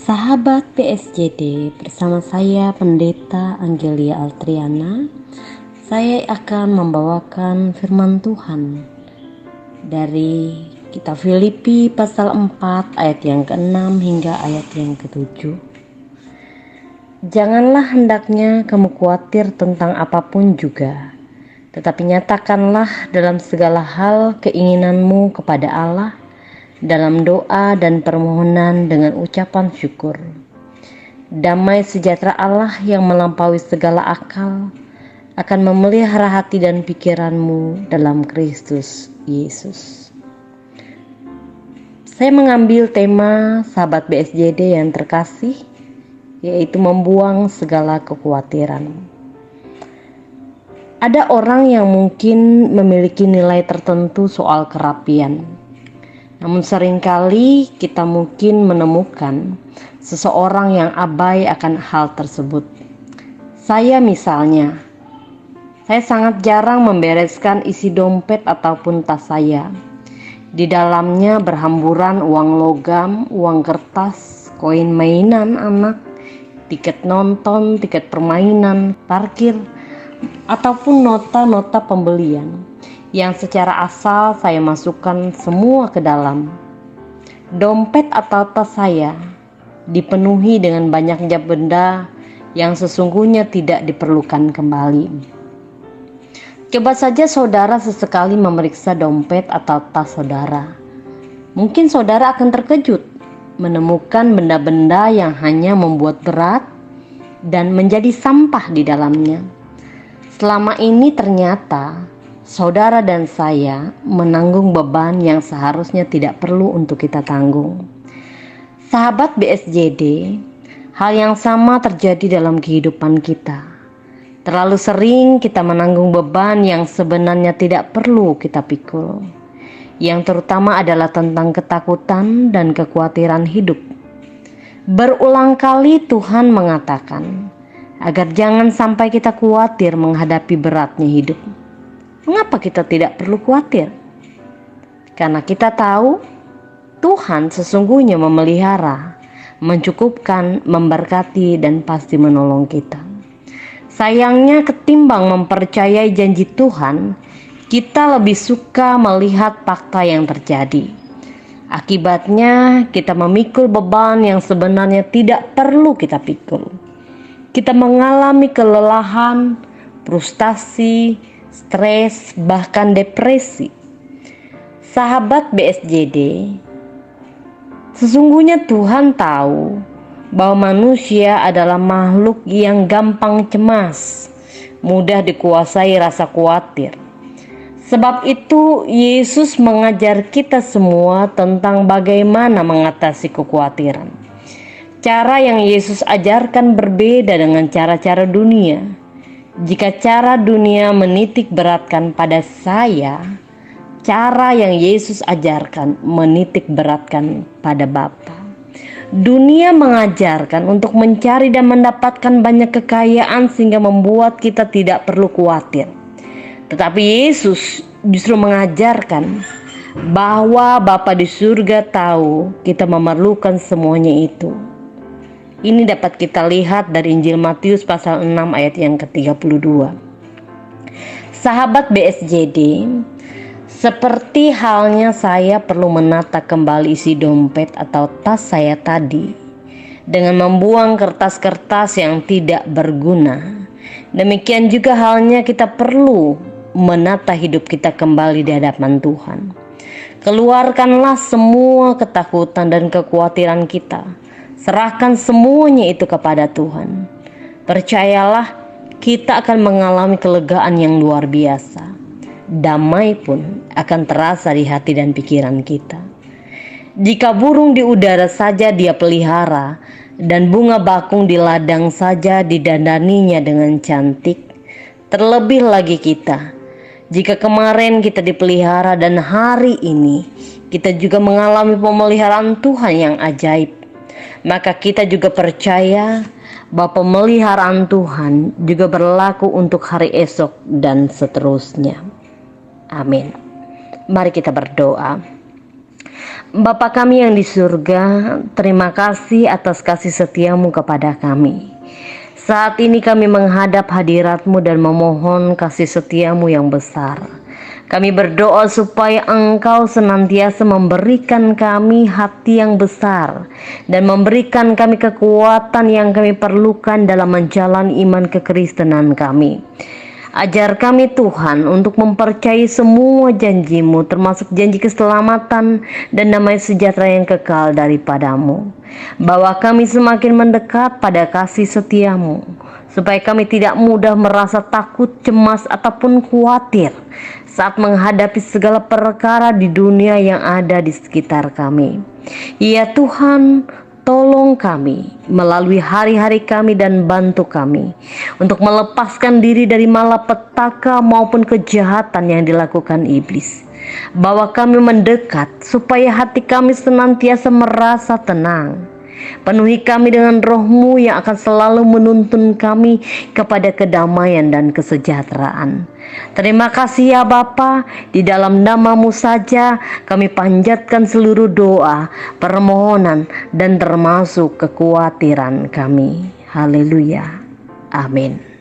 Sahabat PSJD, bersama saya Pendeta Angelia Altriana. Saya akan membawakan firman Tuhan dari kitab Filipi pasal 4 ayat yang ke-6 hingga ayat yang ke-7. Janganlah hendaknya kamu khawatir tentang apapun juga, tetapi nyatakanlah dalam segala hal keinginanmu kepada Allah dalam doa dan permohonan dengan ucapan syukur. Damai sejahtera Allah yang melampaui segala akal akan memelihara hati dan pikiranmu dalam Kristus Yesus. Saya mengambil tema sahabat BSJD yang terkasih, yaitu membuang segala kekhawatiran. Ada orang yang mungkin memiliki nilai tertentu soal kerapian. Namun seringkali kita mungkin menemukan seseorang yang abai akan hal tersebut. Saya misalnya, saya sangat jarang membereskan isi dompet ataupun tas saya. Di dalamnya berhamburan uang logam, uang kertas, koin mainan anak, tiket nonton, tiket permainan, parkir, ataupun nota-nota pembelian yang secara asal saya masukkan semua ke dalam. Dompet atau tas saya dipenuhi dengan banyaknya benda yang sesungguhnya tidak diperlukan kembali. Coba saja saudara sesekali memeriksa dompet atau tas saudara. Mungkin saudara akan terkejut menemukan benda-benda yang hanya membuat berat dan menjadi sampah di dalamnya. Selama ini ternyata saudara dan saya menanggung beban yang seharusnya tidak perlu untuk kita tanggung. Sahabat BSJD, hal yang sama terjadi dalam kehidupan kita. Terlalu sering kita menanggung beban yang sebenarnya tidak perlu kita pikul. Yang terutama adalah tentang ketakutan dan kekhawatiran hidup. Berulang kali Tuhan mengatakan agar jangan sampai kita khawatir menghadapi beratnya hidup. Mengapa kita tidak perlu khawatir? Karena kita tahu Tuhan sesungguhnya memelihara, mencukupkan, memberkati, dan pasti menolong kita. Sayangnya ketimbang mempercayai janji Tuhan, kita lebih suka melihat fakta yang terjadi. Akibatnya kita memikul beban yang sebenarnya tidak perlu kita pikul. Kita mengalami kelelahan, frustasi, stres, bahkan depresi. Sahabat BSJD, sesungguhnya Tuhan tahu bahwa manusia adalah makhluk yang gampang cemas, mudah dikuasai rasa khawatir. Sebab itu Yesus mengajar kita semua tentang bagaimana mengatasi kekhawatiran. Cara yang Yesus ajarkan berbeda dengan cara-cara dunia. Jika cara dunia menitik beratkan pada saya, cara yang Yesus ajarkan menitik beratkan pada Bapa. Dunia mengajarkan untuk mencari dan mendapatkan banyak kekayaan sehingga membuat kita tidak perlu khawatir. Tetapi Yesus justru mengajarkan bahwa Bapa di surga tahu kita memerlukan semuanya itu. Ini dapat kita lihat dari Injil Matius pasal 6 ayat yang ke-32. Sahabat BSJD, seperti halnya saya perlu menata kembali isi dompet atau tas saya tadi dengan membuang kertas-kertas yang tidak berguna. Demikian juga halnya kita perlu menata hidup kita kembali di hadapan Tuhan. Keluarkanlah semua ketakutan dan kekhawatiran kita. Serahkan semuanya itu kepada Tuhan. Percayalah, kita akan mengalami kelegaan yang luar biasa. Damai pun akan terasa di hati dan pikiran kita. Jika burung di udara saja dia pelihara, dan bunga bakung di ladang saja didandaninya dengan cantik, terlebih lagi kita. Jika kemarin kita dipelihara dan hari ini kita juga mengalami pemeliharaan Tuhan yang ajaib, maka kita juga percaya bahwa pemeliharaan Tuhan juga berlaku untuk hari esok dan seterusnya. Amin. Mari kita berdoa. Bapa kami yang di surga, terima kasih atas kasih setiamu kepada kami. Saat ini kami menghadap hadirat-Mu dan memohon kasih setiamu yang besar. Kami berdoa supaya Engkau senantiasa memberikan kami hati yang besar dan memberikan kami kekuatan yang kami perlukan dalam menjalani iman kekristenan kami. Ajar kami Tuhan untuk mempercayai semua janji-Mu, termasuk janji keselamatan dan damai sejahtera yang kekal daripada-Mu. Bawa kami semakin mendekat pada kasih setia-Mu, supaya kami tidak mudah merasa takut, cemas, ataupun khawatir saat menghadapi segala perkara di dunia yang ada di sekitar kami. Ya Tuhan, tolong kami melalui hari-hari kami dan bantu kami untuk melepaskan diri dari malapetaka maupun kejahatan yang dilakukan iblis. Bawa kami mendekat supaya hati kami senantiasa merasa tenang. Penuhi kami dengan roh-Mu yang akan selalu menuntun kami kepada kedamaian dan kesejahteraan. Terima kasih ya Bapa, di dalam nama-Mu saja kami panjatkan seluruh doa, permohonan, dan termasuk kekhawatiran kami. Haleluya. Amin.